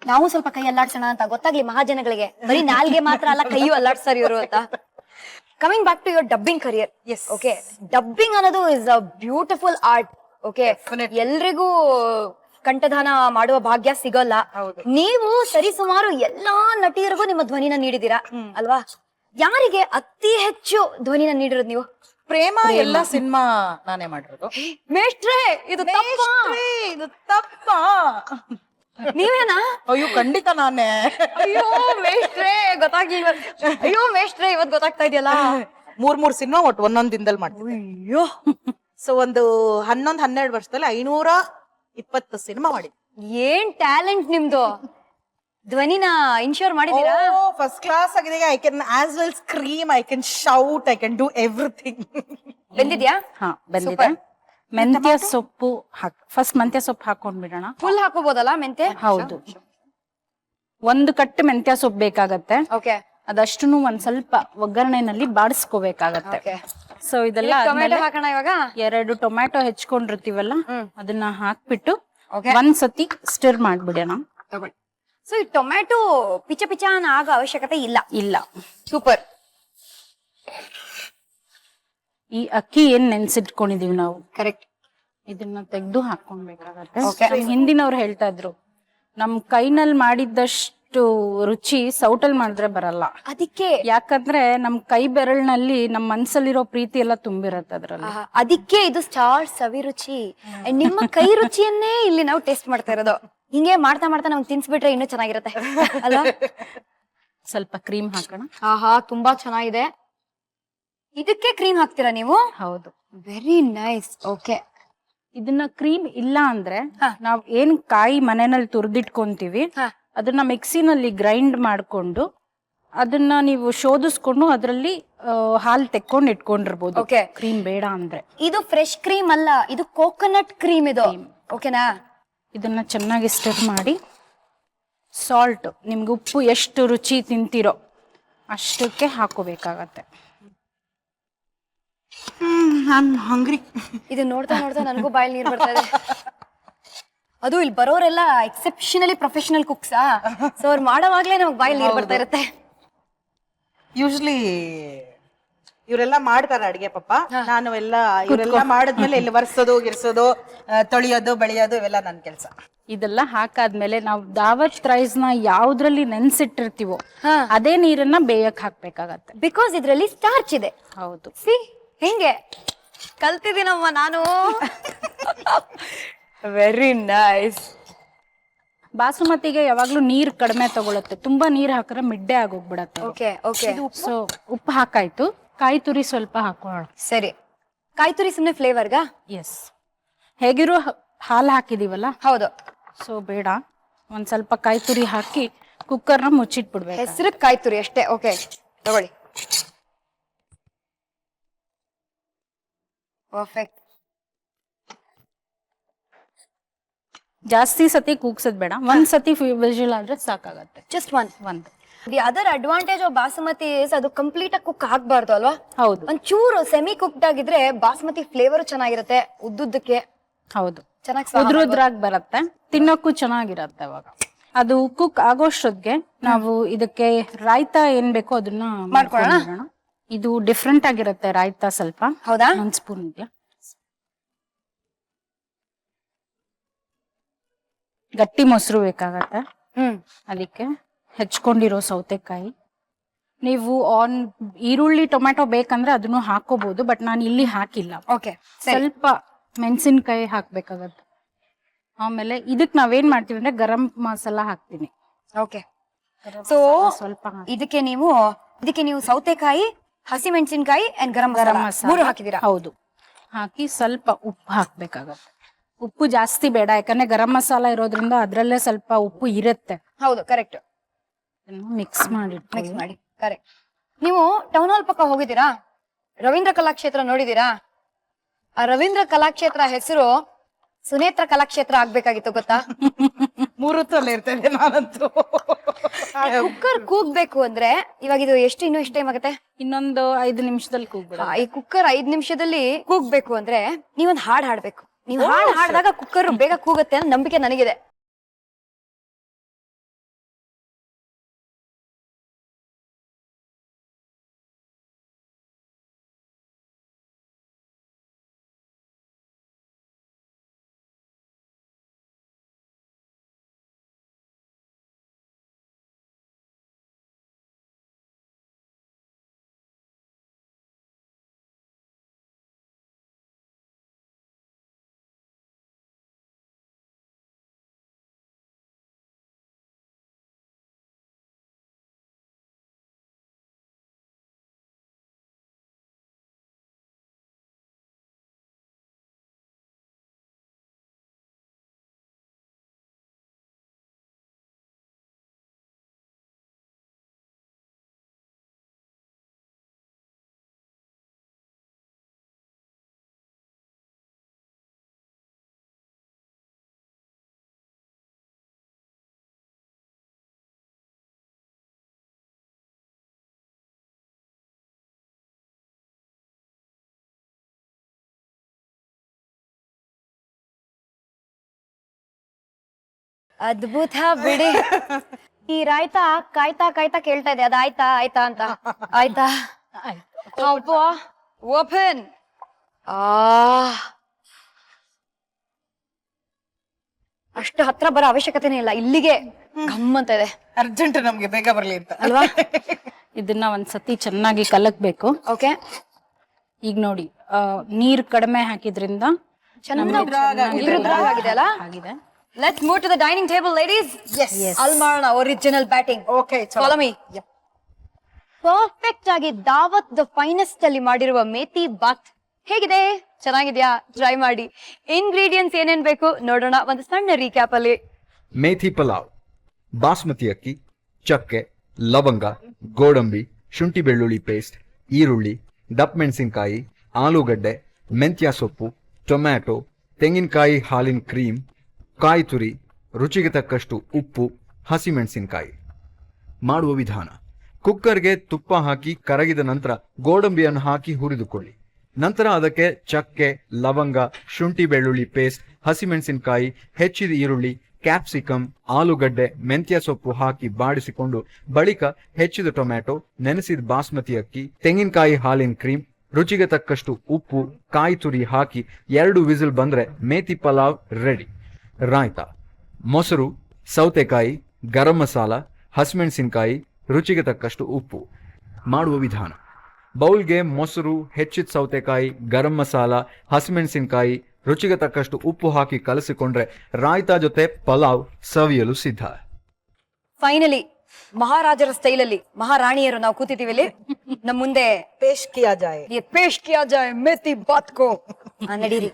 ನಾವು ಸ್ವಲ್ಪ ಕೈ ಅಲ್ಲಾಡ್ಸೋಣ ಅಂತ ಗೊತ್ತಾಗ್ಲಿ ಮಹಾಜನಗಳಿಗೆ. ಬರೀ ನಾಲ್ಗೆ ಮಾತ್ರ ಅಲ್ಲ, ಕೈಯು ಅಲ್ಲಾಡ್ಸ್ತಾರೆ ಇವರು ಅಂತ. Coming back to your dubbing career. Okay, dubbing ಅನ್ನೋದು is a beautiful art. Okay, ಎಲ್ರಿಗೂ ಕಂಠದಾನ ಮಾಡುವ ಭಾಗ್ಯ ಸಿಗೋಲ್ಲ. ನೀವು ಸರಿಸುಮಾರು ಎಲ್ಲಾ ನಟಿಯರಿಗೂ ನಿಮ್ಮ ಧ್ವನಿನ ನೀಡಿದೀರಾ ಅಲ್ವಾ? ಯಾರಿಗೆ ಅತಿ ಹೆಚ್ಚು ಧ್ವನಿನ ನೀಡಿರೋದು ನೀವು? ಪ್ರೇಮ ಎಲ್ಲಾ ಸಿನಿಮಾ ನಾನೇ ಮಾಡಿರೋದು. ಮೇಷ್ಟ್ರೇ, ಇದು ತಪ್ಪ. ನೀವೇನಾ? ಅಯ್ಯೋ ಖಂಡಿತ ನಾನೇ. ಅಯ್ಯೋ ಮೇಷ್ಟ್ರೇ, ಗೊತ್ತಾಗ್ಲಿಲ್ವ? ಅಯ್ಯೋ ಮೇಷ್ಟ್ರೇ, ಇವತ್ ಗೊತ್ತಾಗ್ತಾ ಇದೆಯಲ್ಲ. ಮೂರ್ ಸಿನಿಮಾ ಒಟ್ಟು ಒಂದೊಂದ್ ದಿನದಲ್ಲಿ ಮಾಡ್ತೀವಿ. ಅಯ್ಯೋ, ಸೊ ಒಂದು 11-12 ವರ್ಷದಲ್ಲಿ 520 ಸಿನಿಮಾ ಮಾಡಿದ್ವಿ. ಏನ್ ಟ್ಯಾಲೆಂಟ್ ನಿಮ್ದು! ಧ್ವನಿನ ಇನ್ಶೋರ್ ಮಾಡಿದೀರಾ? ಫಸ್ಟ್ ಕ್ಲಾಸ್ ಆಗಿದೆ. I can as well scream, I can shout, I can do everything. ಬಂದಿದ್ಯಾ? ಹಾ ಬಂದಿದೆ. ಮೆಂತ್ಯ ಸೊಪ್ಪು ಫಸ್ಟ್ ಮೆಂತ್ಯ ಸೊಪ್ಪು ಹಾಕೊಂಡ್ಬಿಡೋಣ. ಫುಲ್ ಹಾಕೋಬಹುದಲ್ಲ ಮೆಂತೆ? ಹೌದು, ಒಂದು ಕಟ್ಟು ಮೆಂತ್ಯ ಸೊಪ್ಪು ಬೇಕಾಗತ್ತೆ. ಓಕೆ, ಅದಷ್ಟನ್ನು ಒಂದ್ ಸ್ವಲ್ಪ ಒಗ್ಗರಣೆನಲ್ಲಿ ಬಾಡಿಸ್ಕೋಬೇಕಾಗತ್ತೆ. ಸೊ ಇದೆಲ್ಲ ಟೊಮೆಟೊ ಹಾಕೋಣ ಇವಾಗ. 2 ಟೊಮ್ಯಾಟೊ ಹೆಚ್ಕೊಂಡಿರ್ತೀವಲ್ಲ ಅದನ್ನ ಹಾಕ್ಬಿಟ್ಟು ಒಂದ್ಸತಿ ಸ್ಟಿರ್ ಮಾಡ್ಬಿಡೋಣ. ಸೊ ಈ ಟೊಮ್ಯಾಟೊ ಪಿಚ ಪಿಚಾನ ಆಗೋ ಅವಶ್ಯಕತೆ ಇಲ್ಲ. ಸೂಪರ್. ಈ ಅಕ್ಕಿ ಏನ್ ನೆನ್ಸಿಟ್ಕೊಂಡಿದೀವಿ ನಾವು, ಕರೆಕ್ಟ್, ಇದನ್ನ ತೆಗ್ದು ಹಾಕೊಂಡ್ಬೇಕಾಗತ್ತೆ. ಹಿಂದಿನವ್ರು ಹೇಳ್ತಾ ಇದ್ರು, ನಮ್ ಕೈನಲ್ಲಿ ಮಾಡಿದ್ದಷ್ಟು ರುಚಿ ಸೌಟಲ್ ಮಾಡಿದ್ರೆ ಬರಲ್ಲ. ಅದಕ್ಕೆ ಯಾಕಂದ್ರೆ ನಮ್ ಕೈ ಬೆರಳಿನಲ್ಲಿ ನಮ್ ಮನ್ಸಲ್ಲಿರೋ ಪ್ರೀತಿ ಎಲ್ಲ ತುಂಬಿರತ್ತೆ ಅದ್ರಲ್ಲಿ. ಅದಕ್ಕೆ ಇದು ಸ್ಟಾರ್ ಸವಿರುಚಿ. ನಿಮ್ಮ ಕೈ ರುಚಿಯನ್ನೇ ಇಲ್ಲಿ ನಾವು ಟೇಸ್ಟ್ ಮಾಡ್ತಾ ಇರೋದು. ಹಿಂಗೆ ಮಾಡ್ತಾ ಮಾಡ್ತಾ ನಮ್ಗೆ ತಿನ್ಸ್ಬಿಟ್ರೆ ಇನ್ನೂ ಚೆನ್ನಾಗಿರುತ್ತೆ ಅಲ್ವಾ? ಸ್ವಲ್ಪ ಕ್ರೀಮ್ ಹಾಕೋಣ. ಆಹಾ, ತುಂಬಾ ಚೆನ್ನಾಗಿದೆ. ಇದಕ್ಕೆ ಕ್ರೀಮ್ ಹಾಕ್ತೀರಾ ನೀವು? ಹೌದು, ವೆರಿ ನೈಸ್. ಓಕೆ, ಇದನ್ನ ಕ್ರೀಮ್ ಇಲ್ಲ ಅಂದ್ರೆ ನಾವ್ ಏನ್ ಕಾಯಿ ಮನೆಯಲ್ಲಿ ತುರ್ದಿಟ್ಕೊಂತೀವಿ ಅದನ್ನ ಮಿಕ್ಸಿನಲ್ಲಿ ಗ್ರೈಂಡ್ ಮಾಡ್ಕೊಂಡು ಅದನ್ನ ನೀವು ಶೋಧಿಸ್ಕೊಂಡು ಅದ್ರಲ್ಲಿ ಹಾಲ್ ತೆಕ್ಕೊಂಡು ಇಟ್ಕೊಂಡಿರ್ಬೋದು. ಕ್ರೀಮ್ ಬೇಡ ಅಂದ್ರೆ. ಇದು ಫ್ರೆಶ್ ಕ್ರೀಮ್ ಅಲ್ಲ, ಇದು ಕೋಕೋನಟ್ ಕ್ರೀಮ್ ಇದು. ಓಕೆನಾ? ಇದನ್ನ ಚೆನ್ನಾಗಿ ಸ್ಟಿರ್ ಮಾಡಿ, ಸಾಲ್ಟ್ ನಿಮ್ಗೆ ಉಪ್ಪು ಎಷ್ಟು ರುಚಿ ತಿಂತೀರೋ ಅಷ್ಟಕ್ಕೆ ಹಾಕೋಬೇಕಾಗತ್ತೆ. ಹಂಗ್ರಿ. ಇದು ನೋಡ್ತಾ ನೋಡ್ತಾ ನನಗೂ ಬಾಯಲ್ಲಿ ನೀರು ಬರ್ತಾ ಇದೆ. ಅದು ಇಲ್ಲಿ ಬರೋರೆಲ್ಲ ಎಕ್ಸೆಪ್ಷನಲಿ ಪ್ರೊಫೆಷನಲ್ ಕುಕ್ಸಾ, ಸೊ ಅವ್ರು ಮಾಡೋವಾಗ್ಲೇ ನಮ್ಗೆ ಬಾಯಲ್ಲಿ ನೀರು ಬರ್ತಾ ಇರುತ್ತೆ. ಯೂಶ್ವಲಿ ಇವರೆಲ್ಲ ಮಾಡ್ತಾರೆ ಅಡಿಗೆ ಪಾಪ. ನಾನು ಇವರೆಲ್ಲ ಮಾಡಿದ್ಮೇಲೆ ಇಲ್ಲಿ ವರ್ಸೋದು ಗಿರ್ಸೋದು ತೊಳಿಯೋದು ಬೆಳೆಯೋದು ಇವೆಲ್ಲ ನನ್ನ ಕೆಲಸ. ಇದೆಲ್ಲ ಹಾಕಾದ್ಮೇಲೆ ನಾವು ದಾವತ್ ರೈಸ್ ನ ಯಾವ್ದ್ರಲ್ಲಿ ನೆನ್ಸಿಟ್ಟಿರ್ತೀವೋ ಅದೇ ನೀರನ್ನ ಬೇಯಕ್ ಹಾಕ್ಬೇಕಾಗತ್ತೆ. ಬಿಕಾಸ್ ಇದ್ರಲ್ಲಿ ಸ್ಟಾರ್ಚ್ ಇದೆ. ಹೌದು, ಸಿ ಹೆಂಗೆ ಕಲ್ತಿದ್ದೀನಮ್ಮ ನಾನು. Very nice. ಬಾಸುಮತಿಗೆ ಯಾವಾಗ್ಲೂ ನೀರ್ ಕಡಿಮೆ ತಗೊಳುತ್ತೆ. ತುಂಬಾ ನೀರ್ ಹಾಕಿದ್ರೆ ಮಿಡ್ಡೆ ಆಗೋಗ್ಬಿಡತ್ತೆ. Okay okay. ಸೊ ಉಪ್ಪು ಹಾಕಾಯ್ತು, ಕಾಯಿ ತುರಿ ಸ್ವಲ್ಪ ಹಾಕೋಣ. ಸರಿ, ಕಾಯಿ ತುರಿ ಸುಮ್ನೆ ಫ್ಲೇವರ್ಗಾ? ಎಸ್, ಹೇಗಿರೋ ಹಾಲು ಹಾಕಿದೀವಲ್ಲ. ಹೌದು. ಸೊ ಬೇಡ, ಒಂದ್ ಸ್ವಲ್ಪ ಕಾಯಿ ತುರಿ ಹಾಕಿ ಕುಕ್ಕರ್ನ ಮುಚ್ಚಿಟ್ಬಿಡ್ಬೇಕು. ಹೆಸರು ಕಾಯಿ ತುರಿ ಅಷ್ಟೇ. ಓಕೆ, ತಗೊಳ್ಳಿ. ಪರ್ಫೆಕ್ಟ್. ಜಾಸ್ತಿ ಸತಿ ಕೂಗ್ಸದ್ ಬೇಡ, ಒಂದ್ ಸತಿ ವಿಜಿಲ್ ಆದ್ರೆ ಸಾಕಾಗತ್ತೆ. ಜಸ್ಟ್ ಒಂದು. The other advantage of basmati is ಅದು ಕಂಪ್ಲೀಟ್ ಆಗಿ ಕುಕ್ ಆಗ್ಬಾರ್ದು ಅಲ್ವಾ? ಹೌದು, ಒಂಚೂರು ಸೆಮಿ ಕುಕ್ಡ್ ಆಗಿದ್ರೆ ಬಾಸುಮತಿ ಫ್ಲೇವರ್ ಚೆನ್ನಾಗಿರುತ್ತೆ. ಉದ್ದುದ್ದಕ್ಕೆ ಹೌದು, ಚೆನ್ನಾಗಿ ಉದ್ರುದ್ರಾಗಿ ಬರುತ್ತೆ, ತಿನ್ನೋಕ್ಕೂ ಚೆನ್ನಾಗಿರತ್ತೆ. ಅವಾಗ ಅದು ಕುಕ್ ಆಗೋಷ್ಟೊತ್ತಿಗೆ ನಾವು ಇದಕ್ಕೆ ರಾಯ್ತಾ ಏನ್ ಬೇಕೋ ಅದನ್ನ ಮಾಡ್ಕೊಳ್ಳೋಣ. ಇದು ಡಿಫ್ರೆಂಟ್ ಆಗಿರುತ್ತೆ ರಾಯ್ತಾ ಸ್ವಲ್ಪ. ಹೌದಾ? ಒಂದ್ ಸ್ಪೂನ್ ಇದೆಯಾ? ಗಟ್ಟಿ ಮೊಸರು ಬೇಕಾಗತ್ತೆ. ಅದಕ್ಕೆ ಹೆಚ್ಕೊಂಡಿರೋ ಸೌತೆಕಾಯಿ. ನೀವು ಈರುಳ್ಳಿ ಟೊಮ್ಯಾಟೊ ಬೇಕಂದ್ರೆ ಅದನ್ನು ಹಾಕೋಬಹುದು, ಬಟ್ ನಾನು ಇಲ್ಲಿ ಹಾಕಿಲ್ಲ. ಓಕೆ, ಸ್ವಲ್ಪ ಮೆಣಸಿನ್ಕಾಯಿ ಹಾಕ್ಬೇಕಾಗತ್ತೆ. ಆಮೇಲೆ ಇದಕ್ ನಾವೇನ್ ಮಾಡ್ತೀವಿ ಅಂದ್ರೆ ಗರಂ ಮಸಾಲ ಹಾಕ್ತೀನಿ. ಓಕೆ, ಸೊ ಸ್ವಲ್ಪ ಇದಕ್ಕೆ ನೀವು ಸೌತೆಕಾಯಿ, ಹಸಿ ಮೆಣಸಿನಕಾಯಿ ಅಂಡ್ ಗರಂ ಮಸಾಲ ಮೂರು ಹಾಕಿದೀರಾ? ಹೌದು, ಹಾಕಿ ಸ್ವಲ್ಪ ಉಪ್ಪು ಹಾಕ್ಬೇಕಾಗತ್ತೆ. ಉಪ್ಪು ಜಾಸ್ತಿ ಬೇಡ, ಯಾಕಂದ್ರೆ ಗರಂ ಮಸಾಲ ಇರೋದ್ರಿಂದ ಅದ್ರಲ್ಲೇ ಸ್ವಲ್ಪ ಉಪ್ಪು ಇರುತ್ತೆ. ಹೌದು, ಕರೆಕ್ಟ್. ಮಿಕ್ಸ್ ಮಾಡಿ. ಕರೆಕ್ಟ್. ನೀವು ಟೌನ್ ಹಾಲ್ ಪಕ್ಕ ಹೋಗಿದ್ದೀರಾ? ರವೀಂದ್ರ ಕಲಾಕ್ಷೇತ್ರ ನೋಡಿದೀರಾ? ಆ ರವೀಂದ್ರ ಕಲಾಕ್ಷೇತ್ರ ಹೆಸರು ಸುನೇತ್ರ ಕಲಾಕ್ಷೇತ್ರ ಆಗ್ಬೇಕಾಗಿತ್ತು, ಗೊತ್ತಾ? 3 ಹೊತ್ತಲ್ಲೇ ಇರ್ತೇನೆ ನಾನಂತೂ. ಕುಕ್ಕರ್ ಕೂಗ್ಬೇಕು ಅಂದ್ರೆ ಇವಾಗ ಇದು ಇನ್ನೂ ಎಷ್ಟು ಟೈಮ್ ಆಗುತ್ತೆ? ಇನ್ನೊಂದು 5 ನಿಮಿಷದಲ್ಲಿ ಕೂಗ್ಬಿಡ. ಈ ಕುಕ್ಕರ್ 5 ನಿಮಿಷದಲ್ಲಿ ಕೂಗ್ಬೇಕು ಅಂದ್ರೆ ನೀವೊಂದು ಹಾಡ್ ಹಾಡ್ಬೇಕು. ನೀವು ಹಾಡ್ ಹಾಡಿದಾಗ ಕುಕ್ಕರ್ ಬೇಗ ಕೂಗುತ್ತೆ ಅನ್ನೋ ನಂಬಿಕೆ ನನಗಿದೆ. ಅದ್ಭುತ ಬಿಡಿ. ಈ ರಾಯ್ತಾ ಕಾಯ್ತಾ ಕಾಯ್ತಾ ಕೇಳ್ತಾ ಇದೆ, ಅದ ಆಯ್ತಾ ಆಯ್ತಾ ಅಂತ. ಆಯ್ತಾ? ಓಪನ್. ಅಷ್ಟು ಹತ್ರ ಬರೋ ಅವಶ್ಯಕತೆನೇ ಇಲ್ಲ, ಇಲ್ಲಿಗೆ ಗಮ್ಮಂತ ಇದೆ. ಅರ್ಜೆಂಟ್ ನಮ್ಗೆ ಬೇಗ ಬರ್ಲಿ ಅಂತ ಅಲ್ವಾ? ಇದನ್ನ ಒಂದ್ಸತಿ ಚೆನ್ನಾಗಿ ಕಲಕ್ಬೇಕು. ಓಕೆ, ಈಗ ನೋಡಿ ನೀರ್ ಕಡಿಮೆ ಹಾಕಿದ್ರಿಂದ ಆಗಿದೆ ಅಲ್ಲ? ಆಗಿದೆ. Let's move to the dining table ladies. ಅಲ್ಲಿ ಮಾಡೋಣ original batting. Okay, follow me. Perfect ಆಗಿ ದಾವತ್ ದ ಫೈನೆಸ್ಟ್ ಅಲ್ಲಿ ಮಾಡಿರುವ ಮೇಥಿ ಬಾತ್ ಹೇಗಿದೆ? ಚೆನ್ನಾಗಿದ್ಯಾ? ಟ್ರೈ ಮಾಡಿ. ಇಂಗ್ರೀಡಿಯೆಂಟ್ಸ್ ಏನೇನ್ ಬೇಕು ನೋಡೋಣ ಒಂದು ಸಣ್ಣ ರೀಕ್ಯಾಪ್ ಅಲ್ಲಿ. ಮೇಥಿ ಪಲಾವ್, ಬಾಸ್ಮತಿ ಅಕ್ಕಿ, ಚಕ್ಕೆ, ಲವಂಗ, ಗೋಡಂಬಿ, ಶುಂಠಿ ಬೆಳ್ಳುಳ್ಳಿ ಪೇಸ್ಟ್, ಈರುಳ್ಳಿ, ದಪ್ಪ ಮೆಣಸಿನಕಾಯಿ, ಆಲೂಗಡ್ಡೆ, ಮೆಂತ್ಯ ಸೊಪ್ಪು, ಟೊಮ್ಯಾಟೊ, ತೆಂಗಿನಕಾಯಿ ಹಾಲಿನ ಕ್ರೀಮ್, ಕಾಯಿ ತುರಿ, ರುಚಿಗೆ ತಕ್ಕಷ್ಟು ಉಪ್ಪು, ಹಸಿಮೆಣಸಿನಕಾಯಿ. ಮಾಡುವ ವಿಧಾನ: ಕುಕ್ಕರ್ಗೆ ತುಪ್ಪ ಹಾಕಿ ಕರಗಿದ ನಂತರ ಗೋಡಂಬಿಯನ್ನು ಹಾಕಿ ಹುರಿದುಕೊಳ್ಳಿ. ನಂತರ ಅದಕ್ಕೆ ಚಕ್ಕೆ, ಲವಂಗ, ಶುಂಠಿ ಬೆಳ್ಳುಳ್ಳಿ ಪೇಸ್ಟ್, ಹಸಿಮೆಣಸಿನಕಾಯಿ, ಹೆಚ್ಚಿದ ಈರುಳ್ಳಿ, ಕ್ಯಾಪ್ಸಿಕಮ್, ಆಲೂಗಡ್ಡೆ, ಮೆಂತ್ಯ ಸೊಪ್ಪು ಹಾಕಿ ಬಾಡಿಸಿಕೊಂಡು ಬಳಿಕ ಹೆಚ್ಚಿದ ಟೊಮ್ಯಾಟೊ, ನೆನೆಸಿದ ಬಾಸ್ಮತಿ ಅಕ್ಕಿ, ತೆಂಗಿನಕಾಯಿ ಹಾಲಿನ ಕ್ರೀಮ್, ರುಚಿಗೆ ತಕ್ಕಷ್ಟು ಉಪ್ಪು, ಕಾಯಿ ತುರಿ ಹಾಕಿ 2 ವಿಸಿಲ್ ಬಂದ್ರೆ ಮೇಥಿ ಪಲಾವ್ ರೆಡಿ. ರಾಯ್ತಾ: ಮೊಸರು, ಸೌತೆಕಾಯಿ, ಗರಂ ಮಸಾಲ, ಹಸಿಮೆಣಸಿನಕಾಯಿ, ರುಚಿಗೆ ತಕ್ಕಷ್ಟು ಉಪ್ಪು. ಮಾಡುವ ವಿಧಾನ: ಬೌಲ್ಗೆ ಮೊಸರು, ಹೆಚ್ಚಿದ ಸೌತೆಕಾಯಿ, ಗರಂ ಮಸಾಲ, ಹಸಿಮೆಣಸಿನಕಾಯಿ, ರುಚಿಗೆ ತಕ್ಕಷ್ಟು ಉಪ್ಪು ಹಾಕಿ ಕಲಸಿಕೊಂಡ್ರೆ ರಾಯ್ತಾ ಜೊತೆ ಪಲಾವ್ ಸವಿಯಲು ಸಿದ್ಧ. ಫೈನಲಿ ಮಹಾರಾಜರ ಸ್ಟೈಲ್ ಅಲ್ಲಿ ಮಹಾರಾಣಿಯರು ನಾವು ಕೂತಿದ್ದೀವಿ ಇಲ್ಲಿ. ನಮ್ ಮುಂದೆ ಪೇಶ್ ಕಿಯಾ ಜಾಯ್. ಪೇಶ್ ಕಿಯಾ ಜಾಯ್ ಮೇಥಿ ಬಾತ್ ಕೋ. ನಡೀರಿ.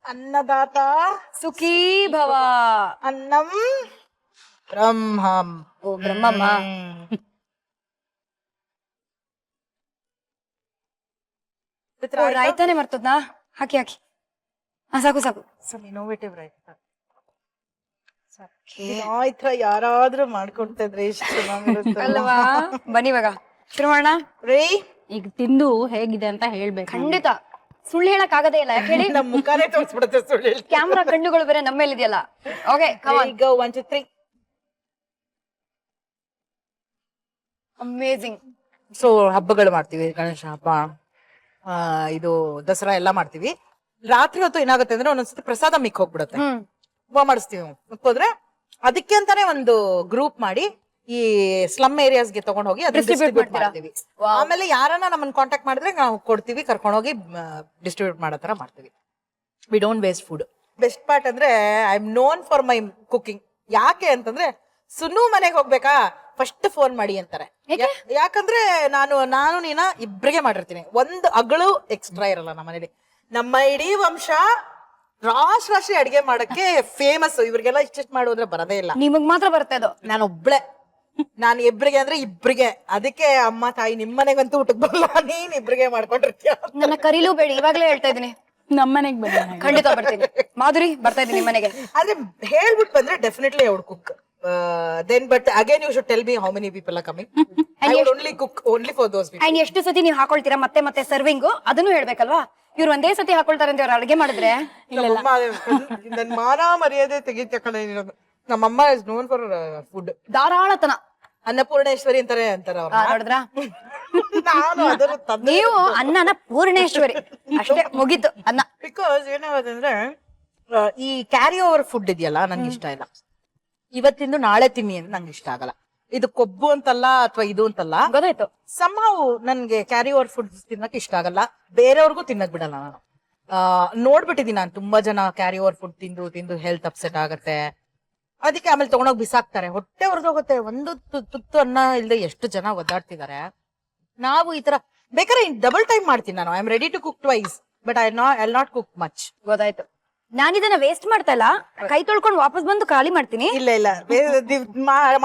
ಅನ್ನದಾತ ಸುಖೀ ಭವ. ಅನ್ನಂ ಬ್ರಹ್ಮಂ. ಓ ಬ್ರಹ್ಮಮ್ಮ. ರಾಯ್ತಾನೆ ಮರ್ತದ್ನಾ? ಹಾಕಿ ಹಾಕಿ. ಸಾಕು ಸಾಕು. ಇನೋವೇಟಿವ್ ರಾಯ್ತಾ. ಆಯ್ತಾ, ಯಾರಾದ್ರೂ ಮಾಡ್ಕೊಡ್ತಾ ಇದ್ರೆ ಎಷ್ಟು ಚೆನ್ನಾಗಿರುತ್ತೆ ಅಲ್ವಾ? ಬನ್ನಿ ಇವಾಗ ಶುರು ಮಾಡೋಣ. ರೀ, ಈಗ ತಿಂದು ಹೇಗಿದೆ ಅಂತ ಹೇಳ್ಬೇಕು. ಖಂಡಿತ ಸುಳ್ಳು ಹೇಳಕ್ ಆಗದೇ ಇಲ್ಲ. ಯಾಕೆ ಹೇಳಿ? ನಮ್ ಮುಖಾನೇ ತೋರಿಸ್ಬಿಡುತ್ತೆ ಸುಳ್ಳು. ಕ್ಯಾಮ್ರಾ ಕಣ್ಣುಗಳು ಬೇರೆ ನಮ್ಮ ಮೇಲೆ ಇದೆಯಲ್ಲ. ಓಕೆ, ಗೋ 1 2 3. ಅಮೇಜಿಂಗ್. ಸೊ ಹಬ್ಬಗಳು ಮಾಡ್ತೀವಿ, ಗಣೇಶ ಹಬ್ಬ, ಇದು ದಸರಾ ಎಲ್ಲ ಮಾಡ್ತೀವಿ. ರಾತ್ರಿ ಹೊತ್ತು ಏನಾಗುತ್ತೆ ಅಂದ್ರೆ ಒಂದೊಂದ್ಸತಿ ಪ್ರಸಾದ ಮಿಕ್ ಹೋಗ್ಬಿಡುತ್ತೆ. ಹೂವ ಮಾಡಿಸ್ತೀವಿ. ಹೋದ್ರೆ ಅದಕ್ಕೆ ಅಂತಾನೆ ಒಂದು ಗ್ರೂಪ್ ಮಾಡಿ ಈ ಸ್ಲಮ್ ಏರಿಯಾಸ್ಗೆ ತಗೊಂಡ್ ಹೋಗಿ ಡಿಸ್ಟ್ರಿಬ್ಯೂಟ್ ಮಾಡ್ತೀವಿ. ಆಮೇಲೆ ಯಾರನ್ನ ನಮ್ಮನ್ನ ಕಾಂಟ್ಯಾಕ್ಟ್ ಮಾಡಿದ್ರೆ ನಾವು ಕೊಡ್ತೀವಿ, ಕರ್ಕೊಂಡು ಹೋಗಿ ಡಿಸ್ಟ್ರಿಬ್ಯೂಟ್ ಮಾಡೋ ತರ ಮಾಡ್ತೀವಿ. We don't waste food. Best part ಅಂದ್ರೆ I am known for my cooking. ಯಾಕೆ ಅಂತಂದ್ರೆ ಸುನ್ನು ಮನೆಗೆ ಹೋಗ್ಬೇಕಾ ಫಸ್ಟ್ ಫೋನ್ ಮಾಡಿ ಅಂತಾರೆ. ಯಾಕಂದ್ರೆ ನಾನು ನೀನ ಇಬ್ರಿಗೆ ಮಾಡಿರ್ತೀನಿ. ಒಂದು ಅಗಳು ಎಕ್ಸ್ಟ್ರಾ ಇರಲ್ಲ ನಮ್ಮ ಮನೇಲಿ. ನಮ್ಮ ಇಡೀ ವಂಶ ರಾಷ್ಟ್ರಾಶ್ರೀ ಅಡಿಗೆ ಮಾಡಕ್ಕೆ ಫೇಮಸ್. ಇವ್ರಿಗೆಲ್ಲ ಇಷ್ಟ ಮಾಡೋದ್ರೆ ಬರದೇ ಇಲ್ಲ. ನಿಮಗ್ ಮಾತ್ರ ಬರುತ್ತೆ ಅದು. ನಾನು ಒಬ್ಳೆ. ನಾನು ಇಬ್ರಿಗೆ ಅಂದ್ರೆ ಇಬ್ರಿಗೆ. ಅದಕ್ಕೆ ಅಮ್ಮ ತಾಯಿ ನಿಮ್ಮನೆಗಂತೂ ಊಟಕ್ಕೆ ಬರಲ್ಲ, ನೀನ್ ಇಬ್ರಿಗೆ ಮಾಡ್ಕೊಂಡಿರ್ತೀಯ. ನನ್ನ ಕರೀಲೂ ಬೇಡಿ, ಇವಾಗ್ಲೇ ಹೇಳ್ತಾ ಇದೀನಿ. ನಮ್ಮನೆಗ್ ಬನ್ನಿ, ಖಂಡಿತ ಬರ್ತೀನಿ. ಮಾಧುರಿ ಬರ್ತಾ ಇದೀನಿ ನಿಮ್ಮನೆಗೆ. ಆದ್ರೆ ಹೇಳ್ಬಿಟ್ಟು ಬಂದ್ರೆ definitely I would cook. Then but again you should tell me how many people are coming. I would only cook only for those people. And ಎಷ್ಟು ಸತಿ ನೀವು ಹಾಕೊಳ್ತೀರಾ ಮತ್ತೆ ಮತ್ತೆ ಸರ್ವಿಂಗ್ ಅದನ್ನು ಹೇಳ್ಬೇಕಲ್ವಾ? ಇವ್ರು ಒಂದೇ ಸತಿ ಹಾಕೊಳ್ತಾರೆ ಅಂತ ಅವ್ರು ಅಡುಗೆ ಮಾಡಿದ್ರೆ ನನ್ ಮಾನ ಮರ್ಯಾದೆ ತೆಗಿತಕ್ಕಂಥ ನಮ್ಮಮ್ಮ ಇಸ್ ನೋನ್ ಫಾರ್ ಫುಡ್. ಧಾರಾಳತನ. ಅನ್ನಪೂರ್ಣೇಶ್ವರಿ ಅಂತಾರೆ ಅವ್ರ. ನೋಡಿದ್ರ? ನಾನು ಅದರ ನೀವು ಅನ್ನನ ಪೂರ್ಣೇಶ್ವರಿ ಅಷ್ಟೇ, ಮುಗೀತು ಅನ್ನ. ಬಿಕಾಸ್ ಏನಾಗೋದಂದ್ರೆ ಈ ಕ್ಯಾರಿ ಓವರ್ ಫುಡ್ ಇದೆಯಲ್ಲ ನಂಗೆ ಇಷ್ಟ ಇಲ್ಲ. ಇವತ್ತಿಂದು ನಾಳೆ ತಿನ್ನಿ ಅಂತ ನಂಗೆ ಇಷ್ಟ ಆಗಲ್ಲ. ಇದು ಕೊಬ್ಬು ಅಂತಲ್ಲ ಅಥವಾ ಇದು ಅಂತಲ್ಲ, ಗೊತ್ತಾಯ್ತು. ಸಮ್ಹಾವ್ ನನ್ಗೆ ಕ್ಯಾರಿ ಓವರ್ ಫುಡ್ ತಿನ್ನಕ್ ಇಷ್ಟ ಆಗಲ್ಲ. ಬೇರೆಯವ್ರಿಗೂ ತಿನ್ನಕ್ ಬಿಡಲ್ಲ ನಾನು. ನೋಡ್ಬಿಟ್ಟಿದೀನಿ ನಾನು ತುಂಬಾ ಜನ ಕ್ಯಾರಿ ಓವರ್ ಫುಡ್ ತಿಂದು ಹೆಲ್ತ್ ಅಪ್ಸೆಟ್ ಆಗತ್ತೆ. ಅದಕ್ಕೆ ಆಮೇಲೆ ತಗೊಂಡೋಗಿ ಬಿಸಾಕ್ತಾರೆ. ಹೊಟ್ಟೆ ಹೊರದೋಗುತ್ತೆ. ಒಂದು ತುತ್ತು ಅನ್ನ ಇಲ್ದೆ ಎಷ್ಟು ಜನ ಒದ್ದಾಡ್ತಿದ್ದಾರೆ. ನಾವು ಈ ತರ ಬೇಕಾದ್ರೆ ಡಬಲ್ ಟೈಮ್ ಮಾಡ್ತೀನಿ ನಾನು. I am ready to cook twice but I not cook much. ಗೊತ್ತಾಯ್ತು. ನಾನಿದನ್ನ ವೇಸ್ಟ್ ಮಾಡ್ತಾ ಇಲ್ಲ, ಕೈ ತೊಳ್ಕೊಂಡು ವಾಪಸ್ ಬಂದು ಖಾಲಿ ಮಾಡ್ತೀನಿ. ಇಲ್ಲ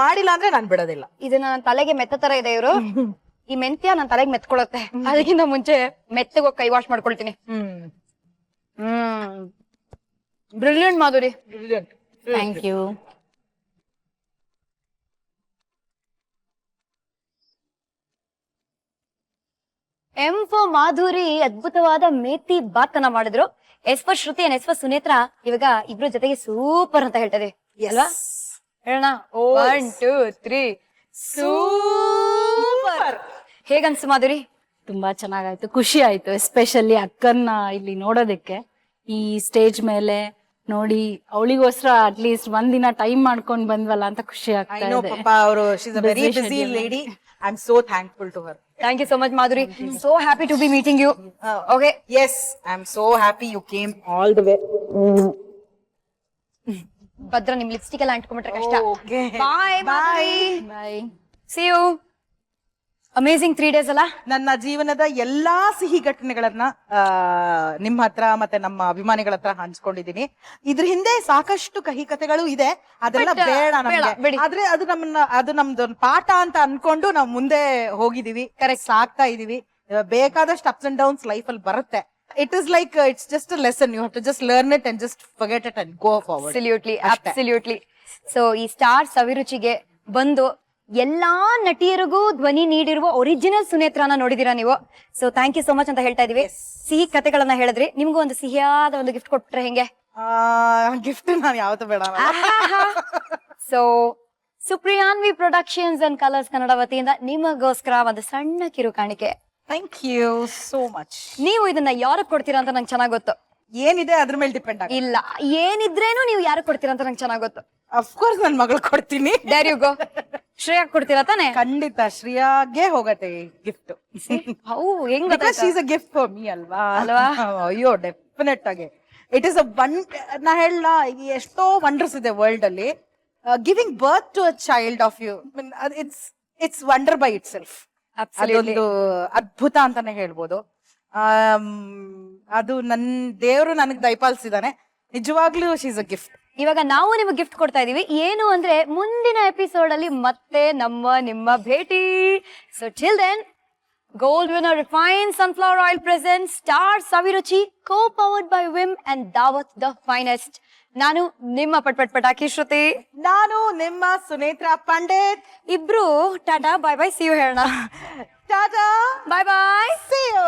ಮಾಡಿಲ್ಲ ಅಂದ್ರೆ ನಾನ್ ಬಿಡೋದಿಲ್ಲ. ಇದನ್ನ ನನ್ನ ತಲೆಗೆ ಮೆತ್ತ ತರ ಇದೆ. ಇವರು ಈ ಮೆಂತ್ಯ ನನ್ನ ತಲೆಗೆ ಮೆತ್ಕೊಳತ್ತೆ. ಅದಕ್ಕಿಂತ ಮುಂಚೆ ಮೆತ್ತಗೆ ಹೋಗಿ ಕೈ ವಾಶ್ ಮಾಡ್ಕೊಳ್ತೀನಿ. Brilliant Madhuri. Thank you. M for Madhuri ಅದ್ಭುತವಾದ ಮೇಥಿ ಬಾತ್ ಅನ್ನ ಮಾಡಿದ್ರು. S for Shruti and S for Sunetra ಇವಾಗ ಇಬ್ರು ಜೊತೆಗೆ ಸೂಪರ್ ಅಂತ ಹೇಳ್ತಾ ಇದೀವಿ ಅಲ್ವಾ? ಹೇಳೋಣ 1 2 3 ಸೂಪರ್. ಹೇಗನ್ಸು ಮಾಧುರಿ? ತುಂಬಾ ಚೆನ್ನಾಗಾಯ್ತು, ಖುಷಿ ಆಯ್ತು. ಎಸ್ಪೆಷಲಿ ಅಕ್ಕನ್ನ ಇಲ್ಲಿ ನೋಡೋದಕ್ಕೆ ಈ ಸ್ಟೇಜ್ ಮೇಲೆ ನೋಡಿ, ಅವಳಿಗೋಸ್ಕರ ಅಟ್ಲೀಸ್ಟ್ ಒಂದಿನ ಟೈಮ್ ಮಾಡ್ಕೊಂಡ್ ಬಂದ್ವಲ್ಲ ಅಂತ ಖುಷಿ ಆಗ್ತಾ I know ಇದೆ. Papa ಅವರು she's a very busy lady. I'm so thankful to her. Thank you so much, Madhuri. So happy to be meeting you. Okay. Yes, I'm so happy you came all the way. ಭದ್ರ ನಿಮ್ lipstick ಎಲ್ಲ ಅಂಟ್ಕೊಂಡ್ಬಿಟ್ರೆ ಕಷ್ಟ. Okay. Bye, Madhuri. Bye. See you. Amazing 3 days ಅಲ್ಲ? ನನ್ನ ಜೀವನದ ಎಲ್ಲಾ ಸಿಹಿ ಘಟನೆಗಳನ್ನ ನಿಮ್ಮ ಹತ್ರ ಮತ್ತೆ ನಮ್ಮ ಅಭಿಮಾನಿಗಳ ಹತ್ರ ಹಂಚ್ಕೊಂಡಿದೀನಿ. ಇದ್ರ ಹಿಂದೆ ಸಾಕಷ್ಟು ಕಹಿ ಕಥೆಗಳು ಇದೆ, ಅದೆಲ್ಲ ಬೇಡ ನಮ್ಗೆ. ಆದ್ರೆ ಅದು ನಮ್ದೊಂದು ಪಾಠ ಅಂತ ಅನ್ಕೊಂಡು ನಾವು ಮುಂದೆ ಹೋಗಿದೀವಿ, ಕರೆಕ್ಟ್ ಸಾಕ್ತಾ ಇದೀವಿ. ಬೇಕಾದಷ್ಟು ಅಪ್ಸ್ ಅಂಡ್ ಡೌನ್ಸ್ ಲೈಫ್ ಅಲ್ಲಿ ಬರುತ್ತೆ. It is like it's just a lesson. You have to just learn it and just forget it and go forward. Absolutely. So ಈ ಸ್ಟಾರ್ ಸವಿರುಚಿಗೆ ಬಂದು ಎಲ್ಲಾ ನಟಿಯರಿಗೂ ಧ್ವನಿ ನೀಡಿರುವ ಒರಿಜಿನಲ್ ಸುನೇತ್ರನ ನೋಡಿದೀರಾ ನೀವು. So thank you so much ಅಂತ ಹೇಳ್ತಾ ಇದೀವಿ. ಸಿಹಿ ಕಥೆಗಳನ್ನ ಹೇಳಿದ್ರಿ, ನಿಮ್ಗೂ ಒಂದು ಸಿಹಿಯಾದ ಒಂದು ಗಿಫ್ಟ್ ಕೊಟ್ಬಿಟ್ರೆ ಹೆಂಗೆ? ಗಿಫ್ಟ್ ನಾನು ಯಾವತ್ತೂ ಬೇಡ. So Supriyanvi productions and colors Kannada ವತಿಯಿಂದ ನಿಮಗೋಸ್ಕರ ಒಂದು ಸಣ್ಣ ಕಿರು ಕಾಣಿಕೆ. Thank you so much. ನೀವು ಇದನ್ನ ಯಾರಿಗೆ ಕೊಡ್ತೀರಾ ಅಂತ ನಂಗೆ ಚೆನ್ನಾಗ್ ಗೊತ್ತು. ಏನಿದೆ ಅದ್ರ ಮೇಲೆ ಡಿಪೆಂಡ್ ಆಗ. ಇಲ್ಲ, ಏನಿದ್ರೇನು ನೀವು ಯಾರಿಗೆ ಕೊಡ್ತೀರಾ ಅಂತ ನಂಗೆ ಚೆನ್ನಾಗ್ ಗೊತ್ತು. ಅಫ್ಕೋರ್ಸ್ ನನ್ ಮಗಳು ಕೊಡ್ತೀನಿ. There you go. ಶ್ರೇಯಾ ಕೊಡ್ತೀರಾ ತಾನೆ? ಖಂಡಿತ ಶ್ರೇಯಾಗೆ ಹೋಗತ್ತೆ ಗಿಫ್ಟ್. ಹೆಂಗ್ she's a gift for me ಅಲ್ವಾ? ಅಯ್ಯೋ ಡೆಫಿನೆಟ್ ಆಗಿ ಇಟ್ ಇಸ್ ನಾ ಹೇಳ, ಎಷ್ಟೋ ವಂಡರ್ಸ್ ಇದೆ ವರ್ಲ್ಡ್ ಅಲ್ಲಿ. Giving birth to a child of you, it's wonder by itself. ಅದೊಂದು ಅದ್ಭುತ ಅಂತಾನೆ ಹೇಳ್ಬೋದು. ಅದು ನನ್ ದೇವರು ನನಗ್ ದಯಪಾಲಿಸಿದಾನೆ. ನಿಜವಾಗ್ಲೂ ಶೀಸ್ ಅ ಗಿಫ್ಟ್. ಇವಾಗ ನಾವು ನಿಮಗೆ ಗಿಫ್ಟ್ ಕೊಡ್ತಾ ಇದೀವಿ. ಏನು ಅಂದ್ರೆ ಮುಂದಿನ ಎಪಿಸೋಡ್ ಅಲ್ಲಿ ಮತ್ತೆ ನಿಮ್ಮ ಭೇಟಿ. So till then, gold winner refine sunflower oil presents star Saviruchi, co powered by Vim and Daawat the finest. ನಾನು ನಿಮ್ಮ ಪಟಾಕಿ ಶ್ರುತಿ. ನಾನು ನಿಮ್ಮ ಸುನೇತ್ರ ಪಂಡಿತ್. ಇಬ್ರು tata bye bye, see you ಹೇಳೋಣ. Tata bye bye, see you.